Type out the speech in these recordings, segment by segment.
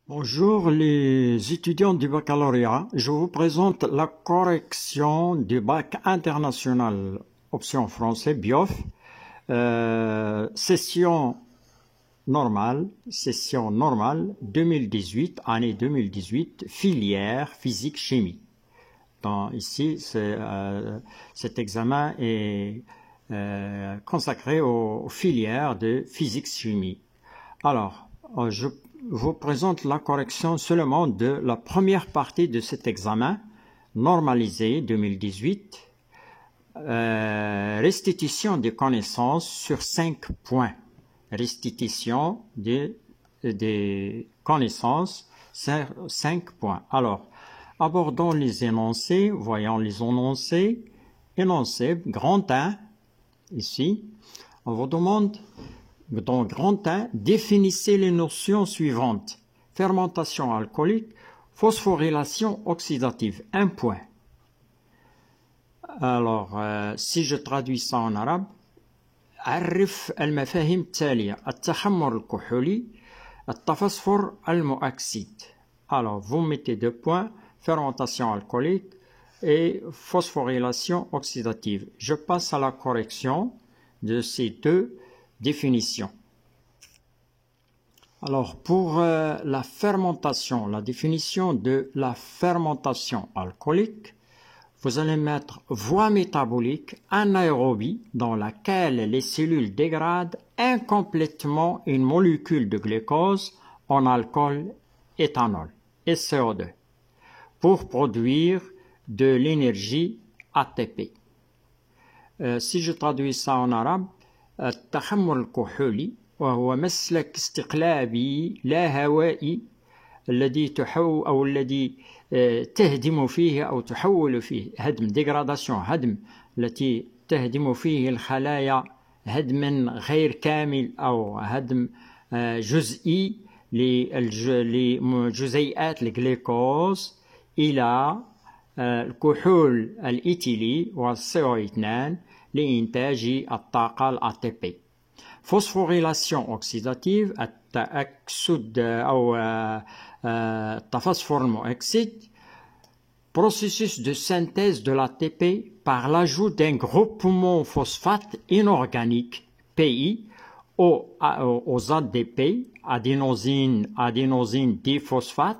Bonjour les étudiants du baccalauréat, je vous présente la correction du bac international option français BIOF, session normale 2018, année 2018, filière physique-chimie. Ici, cet examen est consacré aux filières de physique-chimie. Alors, je vous présente la correction seulement de la première partie de cet examen, normalisé 2018, restitution des connaissances sur 5 points. Restitution des connaissances sur 5 points. Alors, abordons les énoncés, voyons les énoncés. Énoncé, grand 1, ici, on vous demande, dans grand 1, définissez les notions suivantes. Fermentation alcoolique, phosphorylation oxydative, 1 point. Alors, si je traduis ça en arabe, عرف المفاهيم التالية التخمر الكحولي التفسفر المؤكسد. Alors, vous mettez 2 points, fermentation alcoolique et phosphorylation oxydative. Je passe à la correction de ces 2 définitions. Alors, pour la fermentation, la définition de la fermentation alcoolique, vous allez mettre voie métabolique anaérobie dans laquelle les cellules dégradent incomplètement une molécule de glucose en alcool éthanol et CO2 pour produire de l'énergie ATP. Si je traduis ça en arabe, التخمر الكحولي وهو مسلك استقلابي لا هوائي الذي تهدم فيه أو تحول فيه هدم ديغراداسيون هدم التي تهدم فيه الخلايا هدما غير كامل أو هدم جزئي لجزيئات الجلوكوز إلى الكحول الإيثيلي والCO2 لإنتاج الطاقة الATP. Phosphorylation oxydative التأكسد أو التفسفر المؤكسد, processus de synthèse de l'ATP par l'ajout d'un groupement phosphate inorganique PI aux ADP, adénosine diphosphate,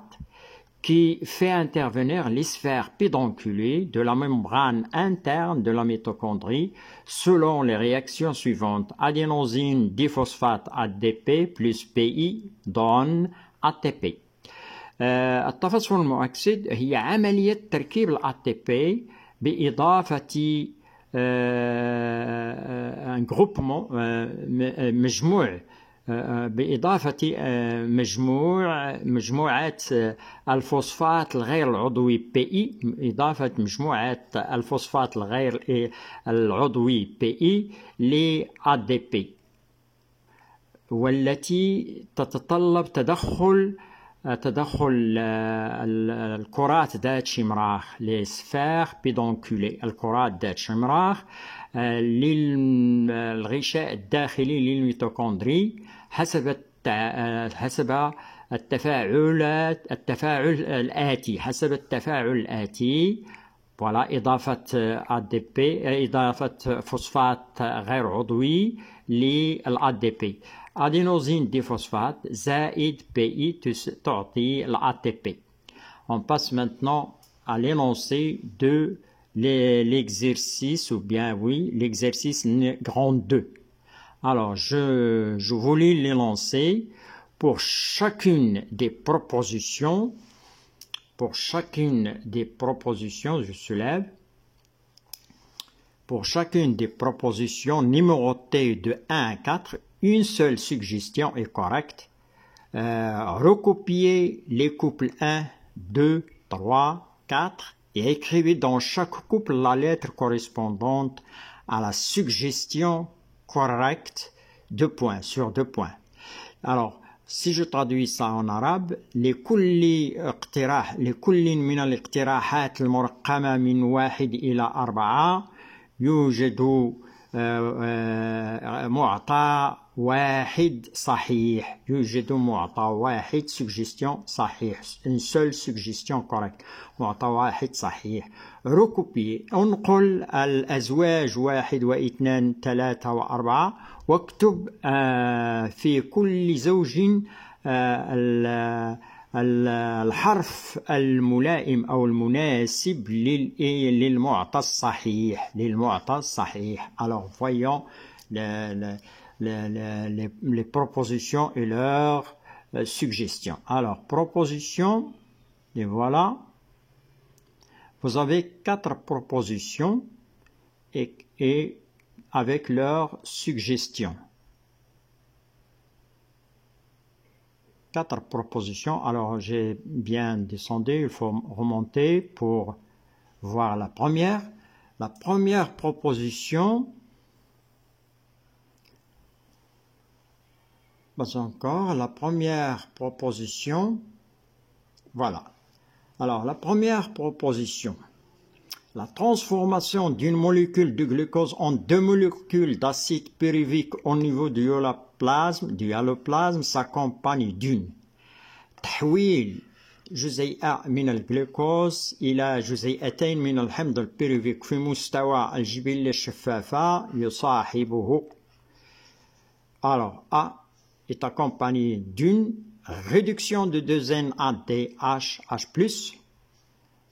qui fait intervenir les sphères pédonculées de la membrane interne de la mitochondrie selon les réactions suivantes. Adénosine diphosphate ADP plus PI donne ATP. التفسفر المؤكسد هي عملية تركيب ال ATP بإضافة بإضافة مجموعة الفوسفات الغير العضوي PI إضافة مجموعة الفوسفات الغير العضوي PI ل ADP والتي تتطلب تدخل الكرات ذات شمراخ les sphères pédonculées الكرات ذات شمراخ للغشاء الداخلي للميتوكوندري حسب التفاعل الآتي voilà إضافة ADP إضافة فوسفات غير عضوي للADP adénosine diphosphate زائد PI تعطي l'ATP. On passe maintenant à l'énoncé de l'exercice, ou bien oui, l'exercice grand 2. Alors, je vous lis l'énoncé pour chacune des propositions. Pour chacune des propositions, je soulève. Pour chacune des propositions numérotées de 1 à 4, une seule suggestion est correcte. Recopiez les couples 1, 2, 3, 4 et écrivez dans chaque couple la lettre correspondante à la suggestion correcte, 2 points, sur 2 points. Alors, si je traduis ça en arabe, لكل من الاقتراحات المرقمة من 1 إلى 4 يوجد معطى واحد صحيح. يوجد معطى واحد suggestion صحيح. Une seule suggestion correcte. معطى واحد صحيح. recopier. انقل الأزواج 1 و2 3 و4 واكتب في كل زوج الحرف الملائم أو المناسب للمعطى الصحيح. للمعطى الصحيح. Alors voyons les propositions et leurs suggestions. Alors, propositions, et voilà. Vous avez 4 propositions et avec leurs suggestions. 4 propositions. Alors, j'ai bien descendu, il faut remonter pour voir la première. La première proposition, pas encore, la première proposition, voilà. Alors, la première proposition, la transformation d'une molécule de glucose en 2 molécules d'acide pyruvique au niveau du hyaloplasme s'accompagne d'une تحويل جزيئة من الجلوكوز إلى جزيئتين من الحمض البيروفيك في مستوى الجبلة الشفافة يصاحبه. Alors, A est accompagné d'une réduction de 2N-ADH+.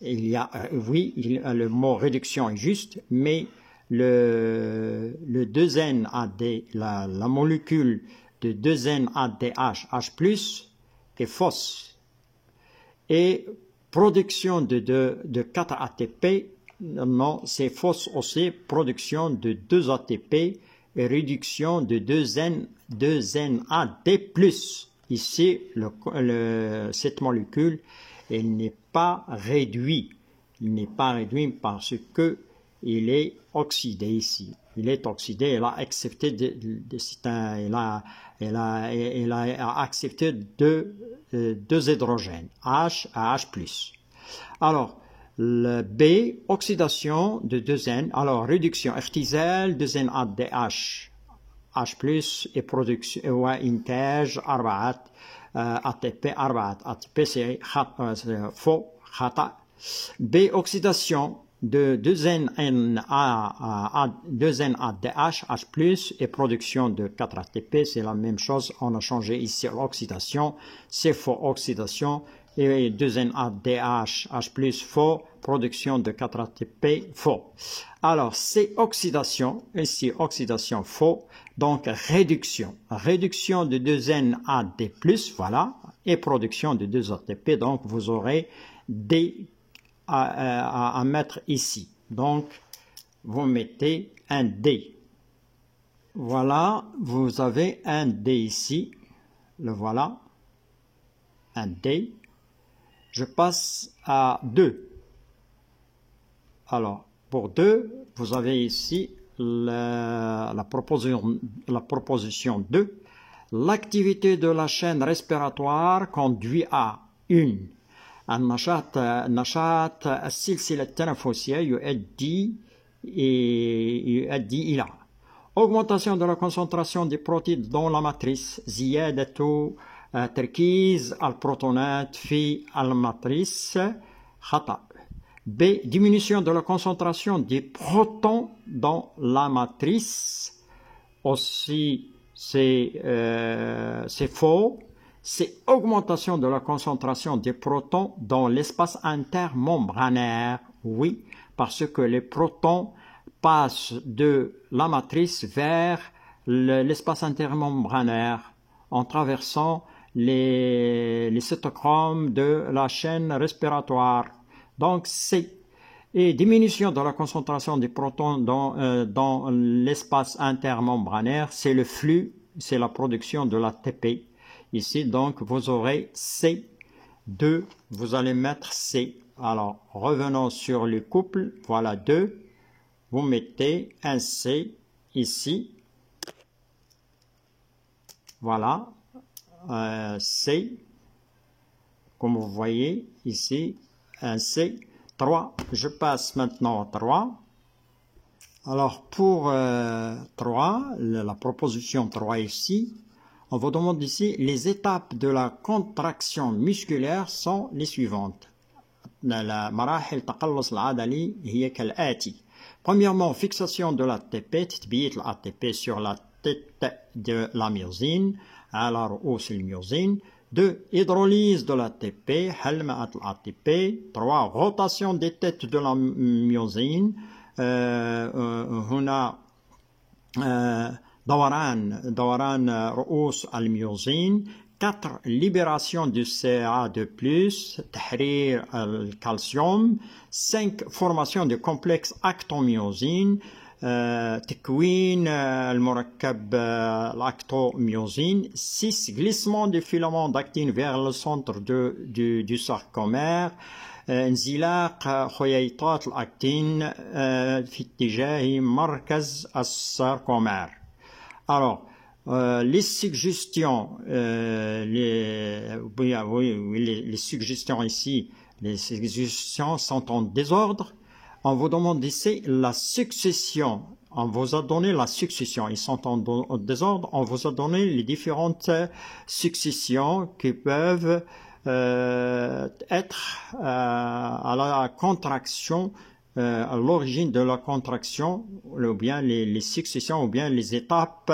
Il y a, oui, le mot réduction est juste, mais le 2N-AD, la molécule de 2N-ADH+ est fausse. Et production de 4 ATP, non, c'est fausse aussi, production de 2 ATP et réduction de 2NAD+. Ici, cette molécule, elle n'est pas réduite. Il n'est pas réduit parce que il est oxydé ici. Il est oxydé, elle a accepté elle a accepté deux hydrogènes, H à H+. Alors, le B, oxydation de 2N, alors réduction اختزال 2NADH H+ et production إنتاج 4 ATP 4 ATP c'est faux خطأ. B, oxydation de 2NADH H+ et production de 4 ATP, c'est la même chose, on a changé ici l'oxydation, c'est faux oxydation, et 2NADH H+, faux, production de 4 ATP, faux. Alors, c'est oxydation, ici oxydation, faux, donc réduction de 2NAD+, voilà, et production de 2 ATP, donc vous aurez D à mettre ici. Donc, vous mettez un D. Voilà, vous avez un D ici. Le voilà. Un D. Je passe à 2. Alors, pour 2, vous avez ici la proposition 2. L'activité de la chaîne respiratoire conduit à une النشاط السلسلة التنفسية يؤدي إلى augmentation de la concentration des protéines dans la matrice زيادة تركيز البروتونات في الماتريس خطأ. B, diminution de la concentration des protons dans la matrice aussi c'est faux. C'est augmentation de la concentration des protons dans l'espace intermembranaire. Oui, parce que les protons passent de la matrice vers l'espace intermembranaire en traversant les cytochromes de la chaîne respiratoire. Donc, c'est et diminution de la concentration des protons dans l'espace intermembranaire, c'est le flux, c'est la production de l'ATP. Ici, donc, vous aurez C2, vous allez mettre C. Alors, revenons sur le couple, voilà 2. Vous mettez un C ici. Voilà, C. Comme vous voyez ici, un C. 3, je passe maintenant à 3. Alors pour 3, la proposition 3 ici, on vous demande ici les étapes de la contraction musculaire sont les suivantes. مراحل تقلص العضلي هي كالآتي. Premièrement, fixation de l'ATP, تثبيت l'ATP sur la tête de la myosine, على رؤوس الميوزين. 2. Hydrolyse de l'ATP, حل مع l'ATP. 3. Rotation des têtes de la myosine. هنا دوران رؤوس الميوزين. 4. Libération du CA2+, تحرير الكالسيوم. 5. Formation du complexe actomyosine, تكوين المركب l'actomyosine. 6. Glissement du filament d'actine vers le centre du sarcomère. انزلاق خييطات الأكتين في اتجاه مركز الساركومère. Alors, les suggestions, les suggestions ici, les suggestions sont en désordre. On vous demande ici la succession. On vous a donné la succession. Ils sont en désordre. On vous a donné les différentes successions qui peuvent être à la contraction, à l'origine de la contraction, ou bien les successions, ou bien les étapes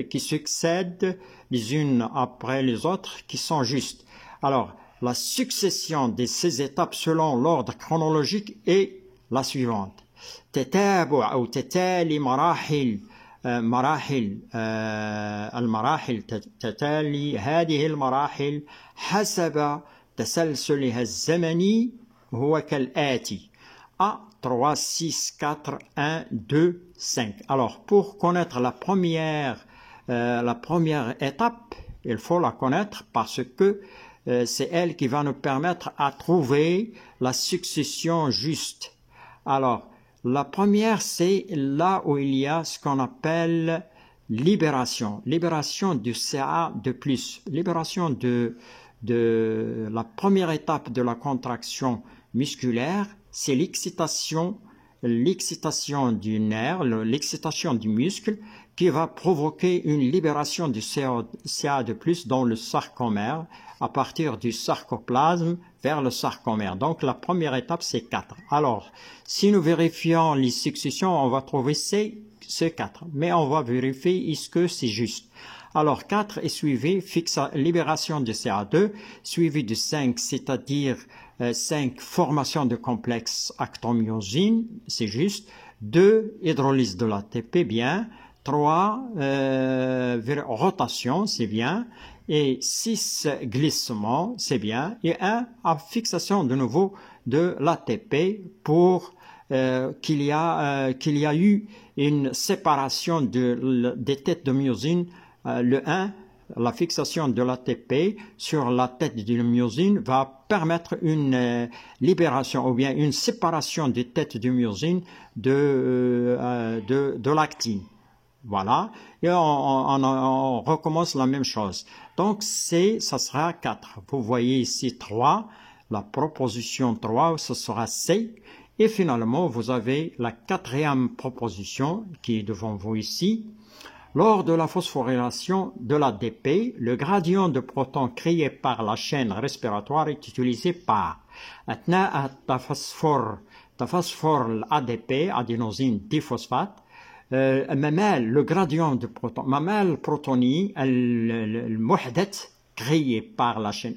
qui succèdent les unes après les autres, qui sont justes. Alors, la succession de ces étapes selon l'ordre chronologique est la suivante. تتابع أو تتالي المراحل تتالي هذه المراحل حسب تسلسلها الزمني هو كالآتي. 3, 6, 4, 1, 2, 5. Alors, pour connaître la première étape, il faut la connaître parce que c'est elle qui va nous permettre à trouver la succession juste. Alors, la première, c'est là où il y a ce qu'on appelle libération du CA2+. Libération de la première étape de la contraction musculaire, c'est l'excitation du nerf, l'excitation du muscle qui va provoquer une libération du CA2+ dans le sarcomère à partir du sarcoplasme vers le sarcomère. Donc la première étape c'est 4. Alors si nous vérifions les successions, on va trouver c'est 4, mais on va vérifier est-ce que c'est juste. Alors 4 est suivi, libération du CA2, suivi de 5, c'est-à-dire 5 formation de complexe actomyosine, c'est juste. 2 hydrolyse de l'ATP, bien. 3 rotation, c'est bien. Et 6 glissement, c'est bien. Et 1 fixation de nouveau de l'ATP pour qu'il y a eu une séparation des têtes de myosine. Le 1, la fixation de l'ATP sur la tête de myosine va permettre une libération ou bien une séparation des têtes de myosine de l'actine. Voilà, et on recommence la même chose. Donc ça sera 4. Vous voyez ici 3, la proposition 3, ce sera C. Et finalement, vous avez la 4e proposition qui est devant vous ici. Lors de la phosphorylation de l'ADP, le gradient de protons créé par la chaîne respiratoire est utilisé par أثناء تفسفر الADP, adénosine diphosphate, le gradient de protons, البروتوني المحدث créé par la chaîne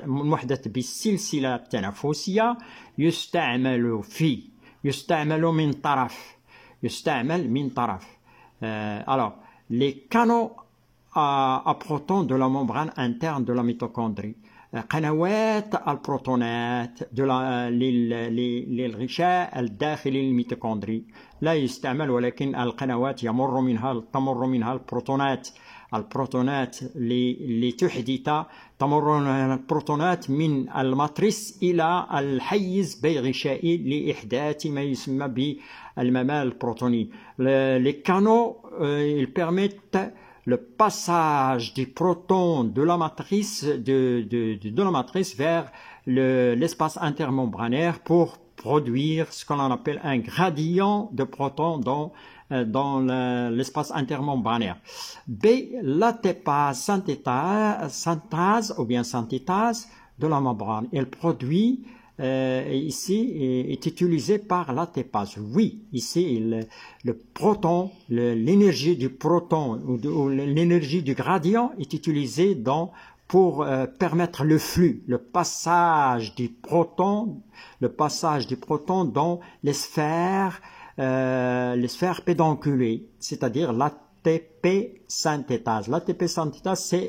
المحدث بالسلسلة التنفسية يستعمل من طرف. Alors, les canaux à protons de la membrane interne de la mitochondrie. قنوات البروتونات للغشاء الداخلي للميتوكوندري لا يستعمل، ولكن القنوات تمر منها البروتونات لتحدث تمر البروتونات من الماتريس إلى الحيز بغشائي لإحداث ما يسمى بالممال البروتوني. Les canaux ils permettent le passage des protons de la matrice, de la matrice vers l'espace intermembranaire pour produire ce qu'on appelle un gradient de protons dans l'espace intermembranaire. B, l'ATPase synthase ou bien synthétase de la membrane. Elle produit ici est utilisé par l'ATPase. Oui, ici le proton, l'énergie du proton ou l'énergie du gradient est utilisée pour permettre le flux, le passage du proton dans les sphères pédonculées, c'est-à-dire l'ATP synthétase. L'ATP synthétase, c'est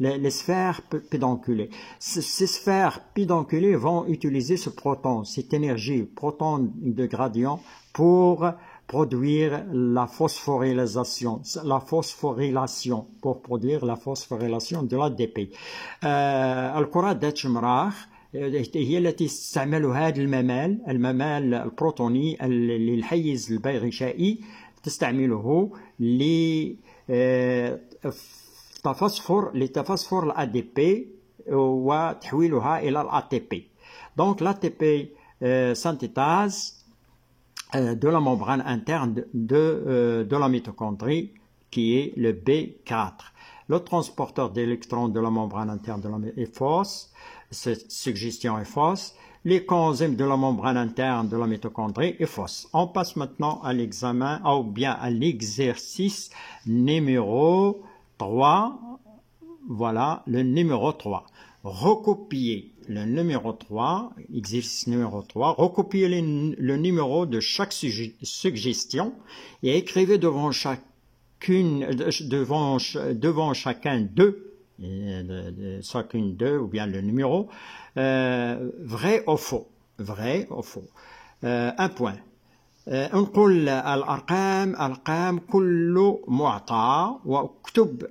les sphères pédonculées. Ces sphères pédonculées vont utiliser ce proton, cette énergie, proton de gradient, pour produire la phosphorylation, pour produire la phosphorylation de l'ADP. الكرات ذات شمراخ هي التي تستعمل هذا الممال البروتوني للحيز البيغشائي، تستعمله لتفسفر الADP وتحويلها إلى الATP. Donc l'ATP synthétase de la membrane interne de la mitochondrie, qui est le B4. Le transporteur d'électrons de la membrane interne est fausse, cette suggestion est fausse. Les coenzymes de la membrane interne de la mitochondrie est fausse. On passe maintenant à l'examen, ou bien à l'exercice numéro 3. Voilà, le numéro 3. Recopier le numéro 3, exercice numéro 3, recopier le numéro de chaque suggestion et écrivez devant chacun chacune d'eux, ou bien le numéro, vrai ou faux. Vrai ou faux. Un point. انقل أرقام كل معطى واكتب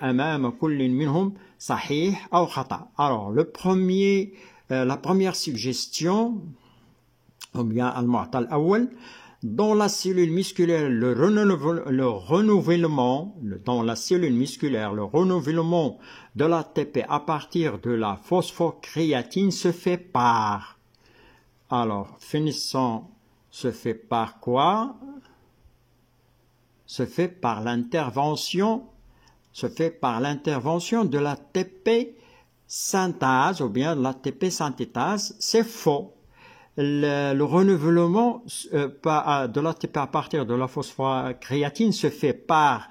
أمام كل منهم صحيح أو خطأ. Alors la première suggestion, ou bien المعطى الأول, dans la cellule musculaire, le renouvellement de l'ATP à partir de la phosphocréatine se fait par. Alors, finissons, se fait par quoi? Se fait par l'intervention de l'ATP synthase ou bien de l'ATP synthétase. C'est faux. Le renouvellement de l'ATP à partir de la phosphocréatine se fait par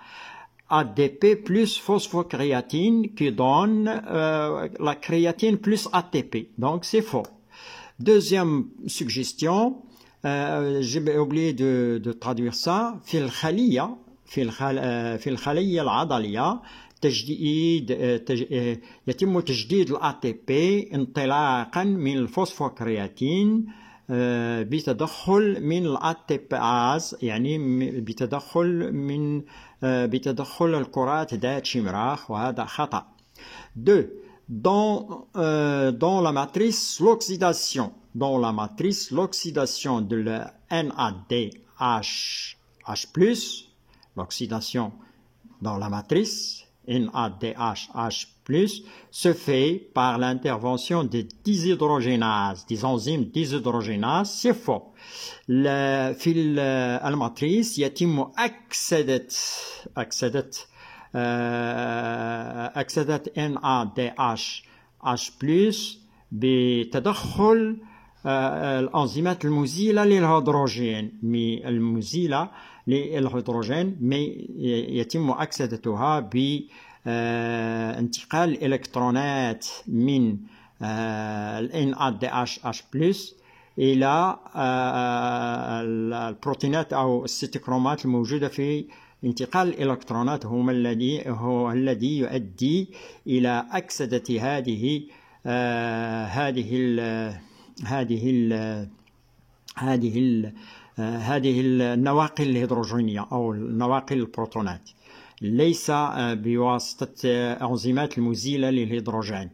ADP plus phosphocréatine qui donne la créatine plus ATP. Donc c'est faux. Deuxième suggestion, j'ai oublié de traduire ça. في الخلية العضلية يتم تجديد الATP انطلاقا من الفوسفوكرياتين بتدخل من الATPase، يعني بتدخل الكرات ذات شمراخ، وهذا خطأ. 2. Dans la matrice l'oxydation de la NADH+, l'oxydation dans la matrice NADH+, se fait par l'intervention des enzymes déshydrogénases. C'est faux. في الماتريس يتم أكسدة NADH+ بتدخل الأنزيمات المزيلة للهيدروجين، يتم أكسدتها بانتقال الإلكترونات من NADH+ إلى البروتينات أو السيتوكرومات الموجودة في انتقال الإلكترونات، هو الذي يؤدي إلى أكسدة هذه النواقل الهيدروجينية أو النواقل البروتونات، ليس بواسطة أنزيمات المزيلة للهيدروجين.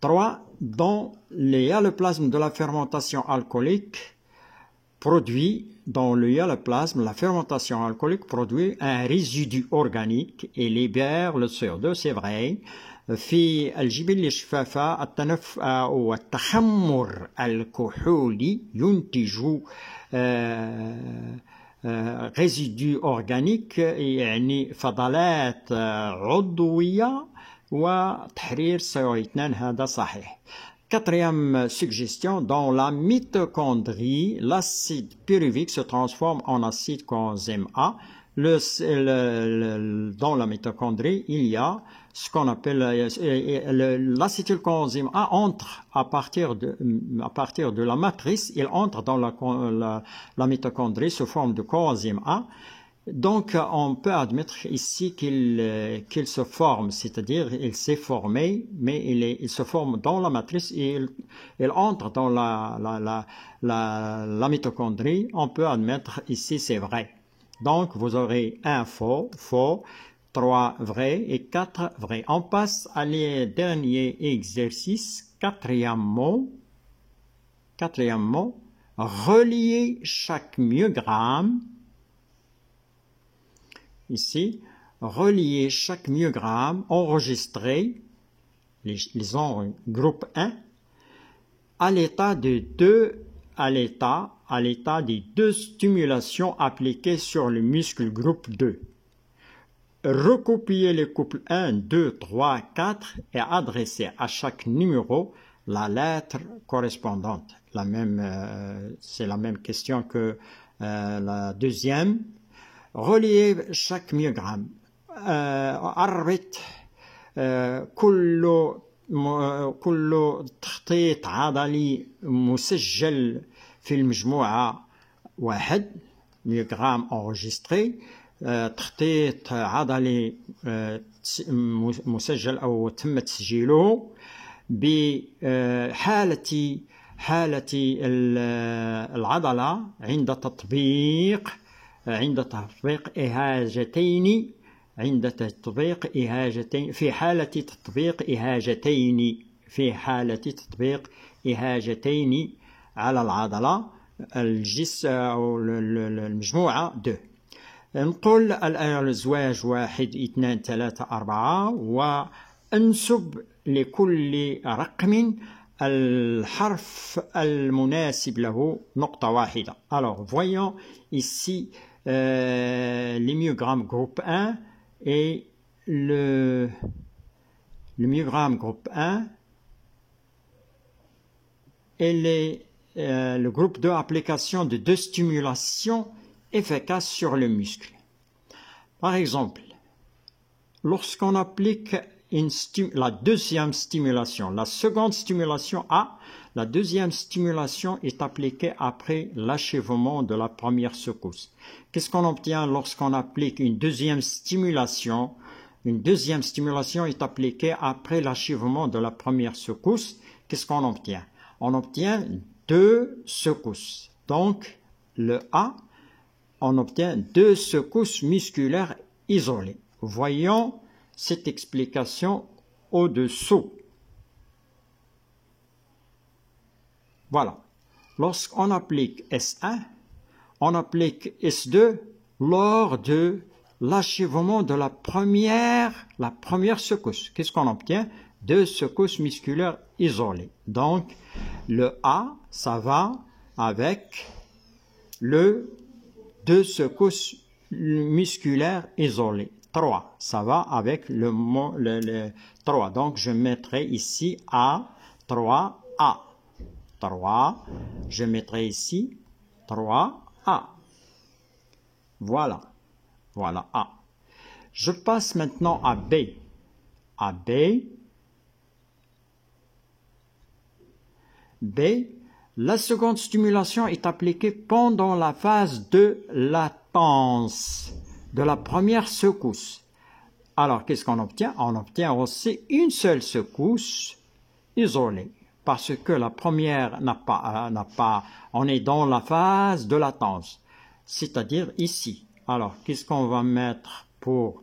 3. Il y a le plasme de la fermentation alcoolique produit, dans le hyaloplasme, la fermentation alcoolique produit un résidu organique et libère le CO2, c'est vrai. في الجبال الشفافة والتخمر الكحولي ينتج résidu organique يعني فضلات عضوية وتحرير CO2 هذا صحيح. Quatrième suggestion, dans la mitochondrie, l'acide pyruvique se transforme en acide coenzyme A. Dans la mitochondrie, il y a ce qu'on appelle l'acétylcoenzyme A entre à partir de la matrice, il entre dans la mitochondrie sous forme de coenzyme A. Donc, on peut admettre ici qu'il se forme, c'est-à-dire il s'est formé, mais il se forme dans la matrice et il entre dans la mitochondrie. On peut admettre ici c'est vrai. Donc, vous aurez 1 faux, 3 vrais et 4 vrais. On passe à les derniers exercices. Quatrième mot, relier chaque myogramme. Ici, relier chaque myogramme enregistré, les ondes groupe 1, à l'état des deux stimulations appliquées sur le muscle groupe 2. Recopier les couples 1, 2, 3, 4 et adresser à chaque numéro la lettre correspondante. C'est la même question que la deuxième. Relier chaque myogramme. أربط كل تخطيط عضلي مسجل في المجموعة 1 ميوغرام enregistré. تخطيط عضلي مسجل أو تم تسجيله بحالة العضلة عند تطبيق إهاجتين في حالة تطبيق إهاجتين على العضلة الجسم أو المجموعة 2. نقول الآن الزواج 1 2 3 4 وانسب لكل رقم الحرف المناسب له نقطة واحدة. Alors, voyons ici les myogrammes groupe 1 et le myogramme groupe 1 et le groupe 2, application de 2 stimulations efficaces sur le muscle. Par exemple, lorsqu'on applique la deuxième stimulation, la seconde stimulation A, la deuxième stimulation est appliquée après l'achèvement de la première secousse. Qu'est-ce qu'on obtient lorsqu'on applique une deuxième stimulation? Une deuxième stimulation est appliquée après l'achèvement de la première secousse. Qu'est-ce qu'on obtient? On obtient 2 secousses. Donc, le A, on obtient 2 secousses musculaires isolées. Voyons cette explication au-dessous. Voilà. Lorsqu'on applique S1, on applique S2 lors de l'achèvement de la première secousse. Qu'est-ce qu'on obtient? 2 secousses musculaires isolées. Donc, le A, ça va avec le 2 secousses musculaires isolées. 3, ça va avec le 3. Donc, je mettrai ici A, 3, A. 3, je mettrai ici 3, A. Voilà. Voilà A. Je passe maintenant à B. À B. B, la seconde stimulation est appliquée pendant la phase de latence de la première secousse. Alors, qu'est-ce qu'on obtient? On obtient aussi une seule secousse isolée. Parce que la première on est dans la phase de latence, c'est-à-dire ici. Alors, qu'est-ce qu'on va mettre pour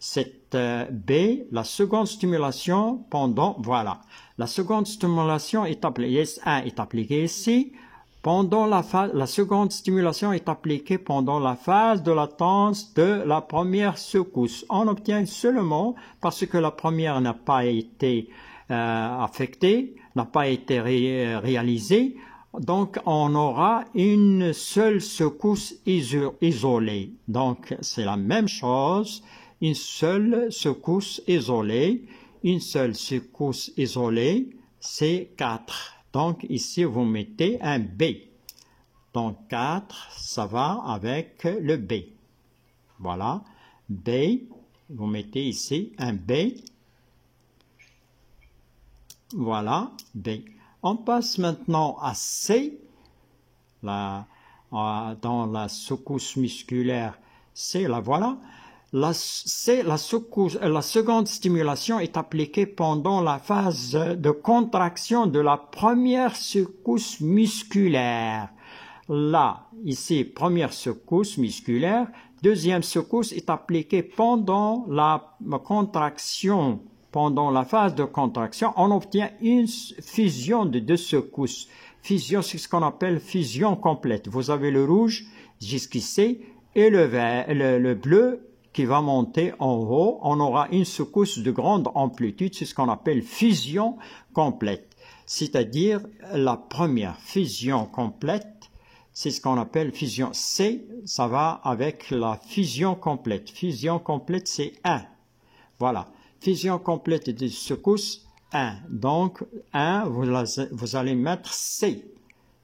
cette B, la seconde stimulation pendant, voilà. La seconde stimulation est appliquée, S1 est appliquée ici. Pendant la seconde stimulation est appliquée pendant la phase de latence de la première secousse. On obtient seulement, parce que la première n'a pas été affectée, n'a pas été réalisée, donc on aura une seule secousse isolée. Donc c'est la même chose, une seule secousse isolée. Une seule secousse isolée, c'est 4. Donc ici, vous mettez un B. Donc 4, ça va avec le B. Voilà, B, vous mettez ici un B. Voilà, B. On passe maintenant à C. Dans la secousse musculaire, C, la voilà. La seconde stimulation est appliquée pendant la phase de contraction de la première secousse musculaire. Là, ici, première secousse musculaire. Deuxième secousse est appliquée pendant la contraction. Pendant la phase de contraction, on obtient une fusion de deux secousses. Fusion, c'est ce qu'on appelle fusion complète. Vous avez le rouge jusqu'ici et le bleu qui va monter en haut. On aura une secousse de grande amplitude, c'est ce qu'on appelle fusion complète. C'est-à-dire la première fusion complète, c'est ce qu'on appelle fusion C, ça va avec la fusion complète. Fusion complète, c'est 1. Voilà. Fusion complète de secousse, 1. Donc, 1, vous allez mettre C.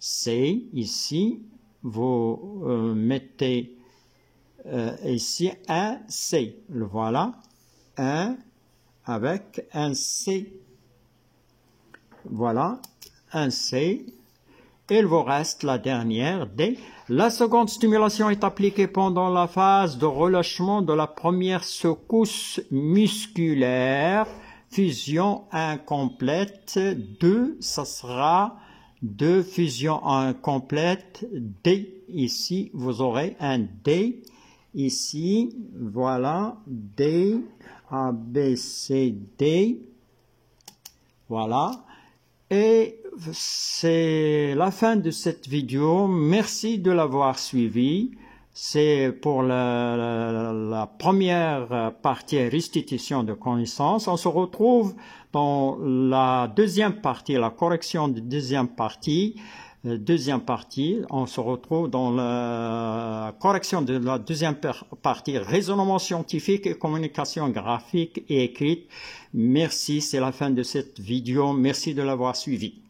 C, ici, vous mettez ici un C. Le voilà. 1 avec un C. Voilà, un C. Il vous reste la dernière, D. La seconde stimulation est appliquée pendant la phase de relâchement de la première secousse musculaire. Fusion incomplète. 2, ça sera 2 fusions incomplètes. D, ici, vous aurez un D. Ici, voilà, D, A, B, C, D. Voilà. Et c'est la fin de cette vidéo. Merci de l'avoir suivi. C'est pour la première partie restitution de connaissances. On se retrouve dans la deuxième partie, la correction de deuxième partie. On se retrouve dans la correction de la deuxième partie, raisonnement scientifique et communication graphique et écrite. Merci, c'est la fin de cette vidéo. Merci de l'avoir suivi.